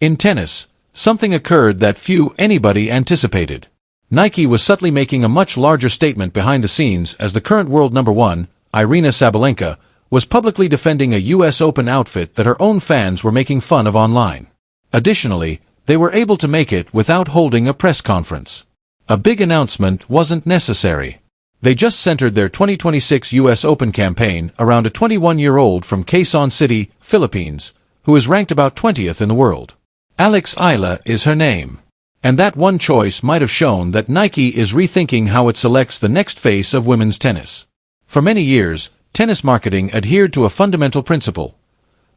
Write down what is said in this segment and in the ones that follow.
In tennis, something occurred that few anybody anticipated. Nike was subtly making a much larger statement behind the scenes as the current world number one, Aryna Sabalenka, was publicly defending a US Open outfit that her own fans were making fun of online. Additionally, they were able to make it without holding a press conference. A big announcement wasn't necessary. They just centered their 2026 US Open campaign around a 21-year-old from Quezon City, Philippines, who is ranked about 20th in the world. Eala is her name. And that one choice might have shown that Nike is rethinking how it selects the next face of women's tennis. For many years, tennis marketing adhered to a fundamental principle.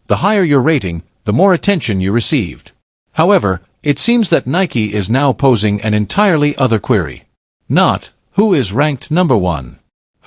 The higher your rating, the more attention you received. However, it seems that Nike is now posing an entirely other query. Not, who is ranked number one?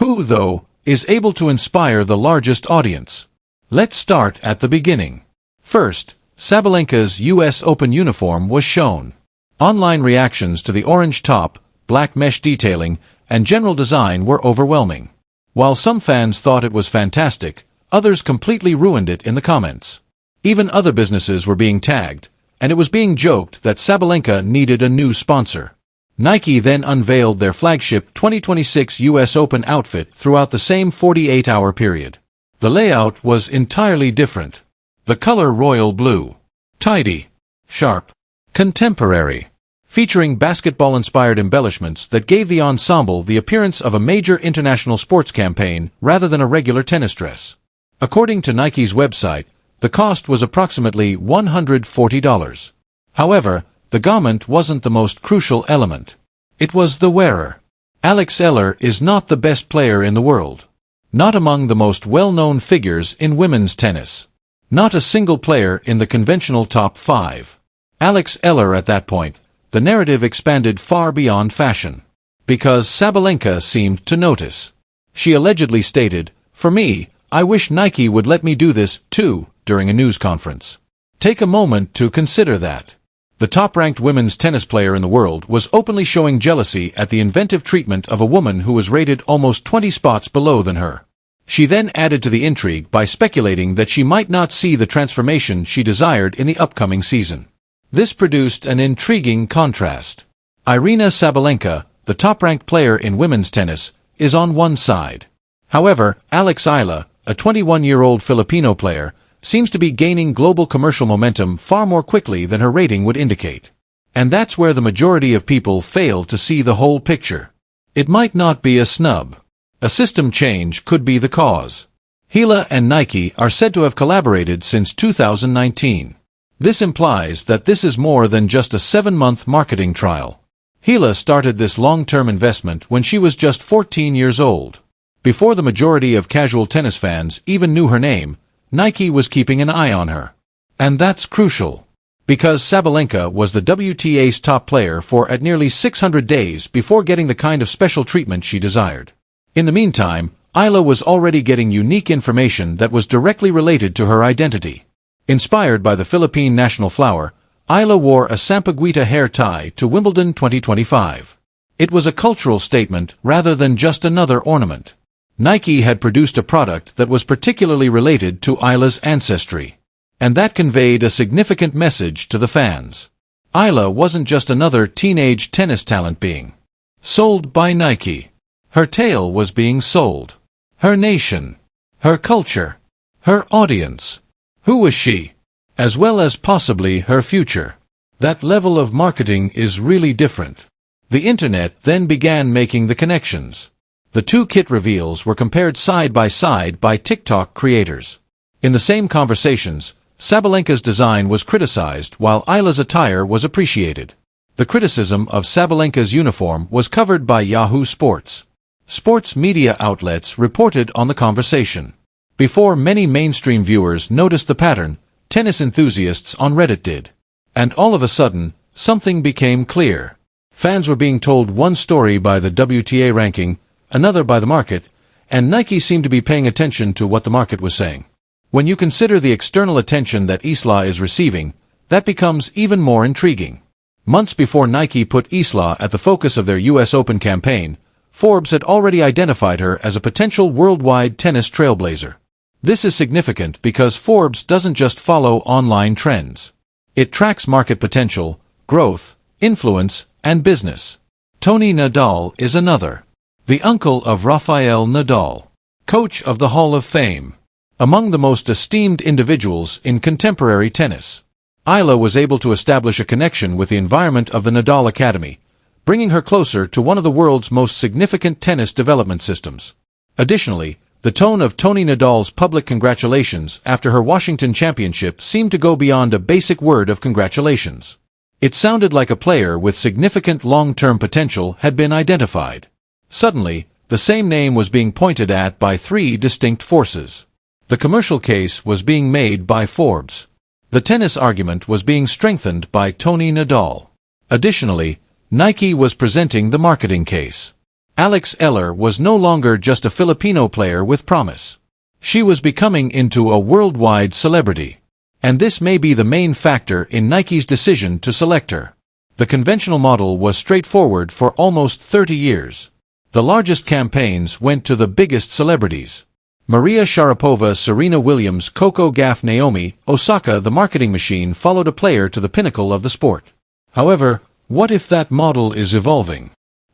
Who, though, is able to inspire the largest audience? Let's start at the beginning. First, Sabalenka's US Open uniform was shown. Online reactions to the orange top, black mesh detailing, and general design were overwhelming. While some fans thought it was fantastic, others completely ruined it in the comments. Even other businesses were being tagged, and it was being joked that Sabalenka needed a new sponsor. Nike then unveiled their flagship 2026 US Open outfit throughout the same 48-hour period. The layout was entirely different. The color royal blue. Tidy. Sharp. Contemporary. Featuring basketball-inspired embellishments that gave the ensemble the appearance of a major international sports campaign rather than a regular tennis dress. According to Nike's website, the cost was approximately $140. However, the garment wasn't the most crucial element. It was the wearer. Eala is not the best player in the world. Not among the most well-known figures in women's tennis. Not a single player in the conventional top 5. Eala at that point, the narrative expanded far beyond fashion. Because Sabalenka seemed to notice. She allegedly stated, "For me, I wish Nike would let me do this, too," during a news conference. Take a moment to consider that. The top-ranked women's tennis player in the world was openly showing jealousy at the inventive treatment of a woman who was rated almost 20 spots below than her. She then added to the intrigue by speculating that she might not see the transformation she desired in the upcoming season. This produced an intriguing contrast. Aryna Sabalenka, the top-ranked player in women's tennis, is on one side. However, Eala, a 21-year-old Filipino player, seems to be gaining global commercial momentum far more quickly than her rating would indicate. And that's where the majority of people fail to see the whole picture. It might not be a snub. A system change could be the cause. Eala and Nike are said to have collaborated since 2019. This implies that this is more than just a 7-month marketing trial. Eala started this long-term investment when she was just 14 years old. Before the majority of casual tennis fans even knew her name, Nike was keeping an eye on her. And that's crucial. Because Sabalenka was the WTA's top player for at nearly 600 days before getting the kind of special treatment she desired. In the meantime, Eala was already getting unique information that was directly related to her identity. Inspired by the Philippine national flower, Eala wore a sampaguita hair tie to Wimbledon 2025. It was a cultural statement rather than just another ornament. Nike had produced a product that was particularly related to Eala's ancestry. And that conveyed a significant message to the fans. Eala wasn't just another teenage tennis talent being sold by Nike. Her tale was being sold. Her nation. Her culture. Her audience. Who was she? As well as possibly her future. That level of marketing is really different. The internet then began making the connections. The two kit reveals were compared side by TikTok creators. In the same conversations, Sabalenka's design was criticized while Eala's attire was appreciated. The criticism of Sabalenka's uniform was covered by Yahoo Sports. Sports media outlets reported on the conversation. Before many mainstream viewers noticed the pattern, tennis enthusiasts on Reddit did. And all of a sudden, something became clear. Fans were being told one story by the WTA ranking, another by the market, and Nike seemed to be paying attention to what the market was saying. When you consider the external attention that Eala is receiving, that becomes even more intriguing. Months before Nike put Eala at the focus of their US Open campaign, Forbes had already identified her as a potential worldwide tennis trailblazer. This is significant because Forbes doesn't just follow online trends. It tracks market potential, growth, influence, and business. Tony Nadal is another. The uncle of Rafael Nadal, coach of the Hall of Fame. Among the most esteemed individuals in contemporary tennis, Eala was able to establish a connection with the environment of the Nadal Academy, bringing her closer to one of the world's most significant tennis development systems. Additionally, the tone of Tony Nadal's public congratulations after her Washington championship seemed to go beyond a basic word of congratulations. It sounded like a player with significant long-term potential had been identified. Suddenly, the same name was being pointed at by three distinct forces. The commercial case was being made by Forbes. The tennis argument was being strengthened by Tony Nadal. Additionally, Nike was presenting the marketing case. Alex Eller was no longer just a Filipino player with promise. She was becoming into a worldwide celebrity. And this may be the main factor in Nike's decision to select her. The conventional model was straightforward for almost 30 years. The largest campaigns went to the biggest celebrities. Maria Sharapova, Serena Williams, Coco Gauff, Naomi Osaka. The marketing machine followed a player to the pinnacle of the sport. However, what if that model is evolving?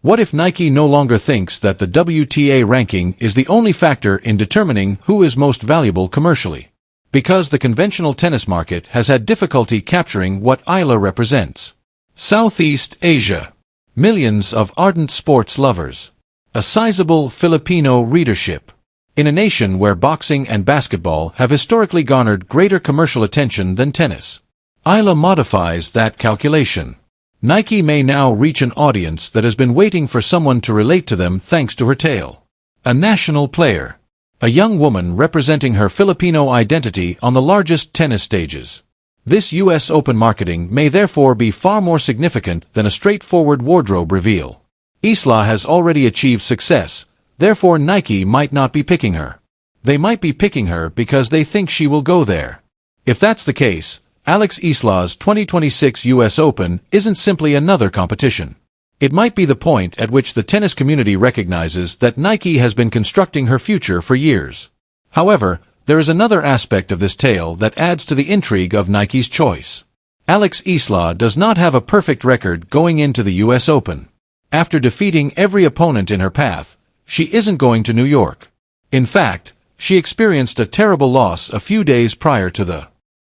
What if Nike no longer thinks that the WTA ranking is the only factor in determining who is most valuable commercially? Because the conventional tennis market has had difficulty capturing what Eala represents. Southeast Asia. Millions of ardent sports lovers. A sizable Filipino readership. In a nation where boxing and basketball have historically garnered greater commercial attention than tennis, Eala modifies that calculation. Nike may now reach an audience that has been waiting for someone to relate to them thanks to her tale. A national player. A young woman representing her Filipino identity on the largest tennis stages. This US Open marketing may therefore be far more significant than a straightforward wardrobe reveal. Eala has already achieved success, therefore Nike might not be picking her. They might be picking her because they think she will go there. If that's the case, Alex Eala's 2026 US Open isn't simply another competition. It might be the point at which the tennis community recognizes that Nike has been constructing her future for years. However, there is another aspect of this tale that adds to the intrigue of Nike's choice. Alex Eala does not have a perfect record going into the US Open. After defeating every opponent in her path, she isn't going to New York. In fact, she experienced a terrible loss a few days prior to the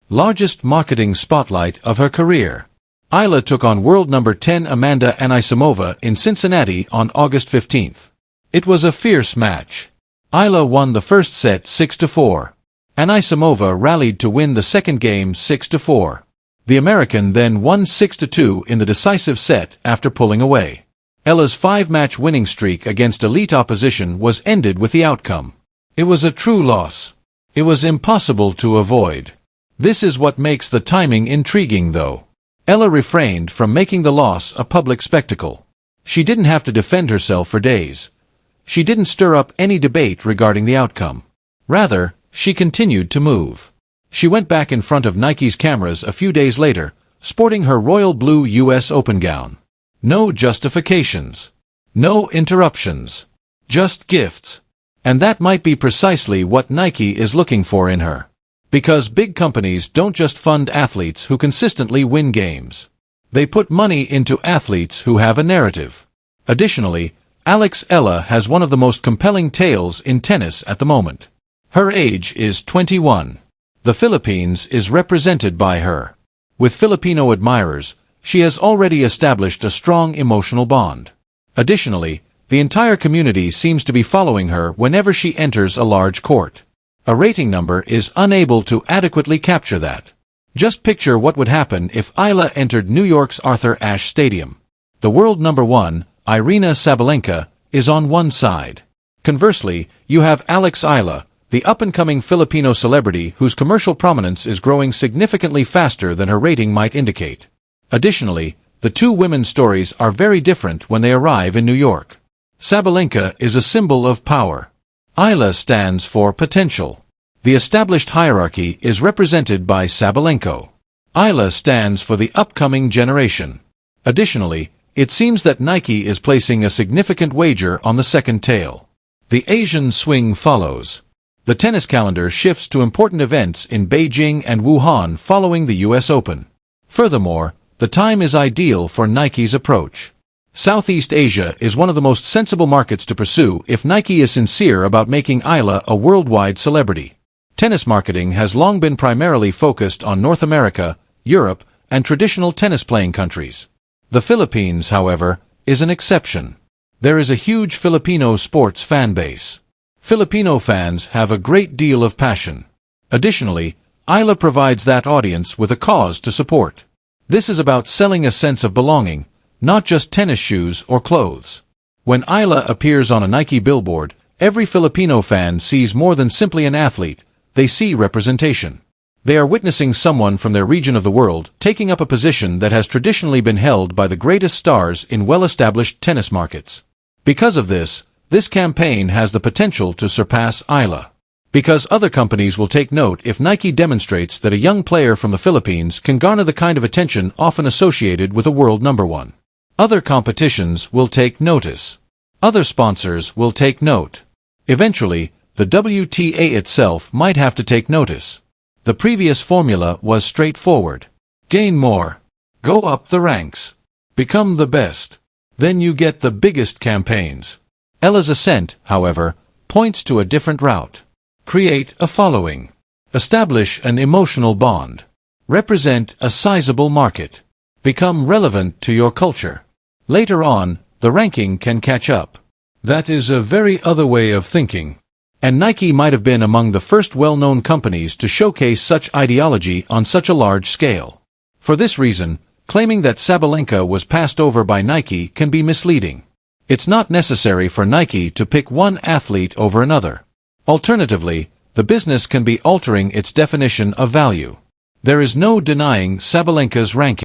largest marketing spotlight of her career. Eala took on world number 10 Amanda Anisimova in Cincinnati on August 15th. It was a fierce match. Eala won the first set 6-4. Anisimova rallied to win the second game 6-4. The American then won 6-2 in the decisive set after pulling away. Eala's 5-match winning streak against elite opposition was ended with the outcome. It was a true loss. It was impossible to avoid. This is what makes the timing intriguing though. Eala refrained from making the loss a public spectacle. She didn't have to defend herself for days. She didn't stir up any debate regarding the outcome. Rather, she continued to move. She went back in front of Nike's cameras a few days later, sporting her royal blue US Open gown. No justifications. No interruptions. Just gifts. And that might be precisely what Nike is looking for in her. Because big companies don't just fund athletes who consistently win games. They put money into athletes who have a narrative. Additionally, Alex Eala has one of the most compelling tales in tennis at the moment. Her age is 21. The Philippines is represented by her. With Filipino admirers, she has already established a strong emotional bond. Additionally, the entire community seems to be following her whenever she enters a large court. A rating number is unable to adequately capture that. Just picture what would happen if Eala entered New York's Arthur Ashe Stadium. The world number 1, Aryna Sabalenka, is on one side. Conversely, you have Alex Eala, the up-and-coming Filipino celebrity whose commercial prominence is growing significantly faster than her rating might indicate. Additionally, the two women's stories are very different when they arrive in New York. Sabalenka is a symbol of power. Eala stands for potential. The established hierarchy is represented by Sabalenko. Eala stands for the upcoming generation. Additionally, it seems that Nike is placing a significant wager on the second tale. The Asian swing follows. The tennis calendar shifts to important events in Beijing and Wuhan following the US Open. Furthermore, the time is ideal for Nike's approach. Southeast Asia is one of the most sensible markets to pursue if Nike is sincere about making Eala a worldwide celebrity. Tennis marketing has long been primarily focused on North America, Europe, and traditional tennis-playing countries. The Philippines, however, is an exception. There is a huge Filipino sports fan base. Filipino fans have a great deal of passion. Additionally, Eala provides that audience with a cause to support. This is about selling a sense of belonging, not just tennis shoes or clothes. When Eala appears on a Nike billboard, every Filipino fan sees more than simply an athlete, they see representation. They are witnessing someone from their region of the world taking up a position that has traditionally been held by the greatest stars in well-established tennis markets. Because of this campaign has the potential to surpass Eala. Because other companies will take note if Nike demonstrates that a young player from the Philippines can garner the kind of attention often associated with a world number one. Other competitions will take notice. Other sponsors will take note. Eventually, the WTA itself might have to take notice. The previous formula was straightforward. Gain more. Go up the ranks. Become the best. Then you get the biggest campaigns. Eala's ascent, however, points to a different route. Create a following. Establish an emotional bond. Represent a sizable market. Become relevant to your culture. Later on, the ranking can catch up. That is a very other way of thinking. And Nike might have been among the first well-known companies to showcase such ideology on such a large scale. For this reason, claiming that Sabalenka was passed over by Nike can be misleading. It's not necessary for Nike to pick one athlete over another. Alternatively, the business can be altering its definition of value. There is no denying Sabalenka's ranking.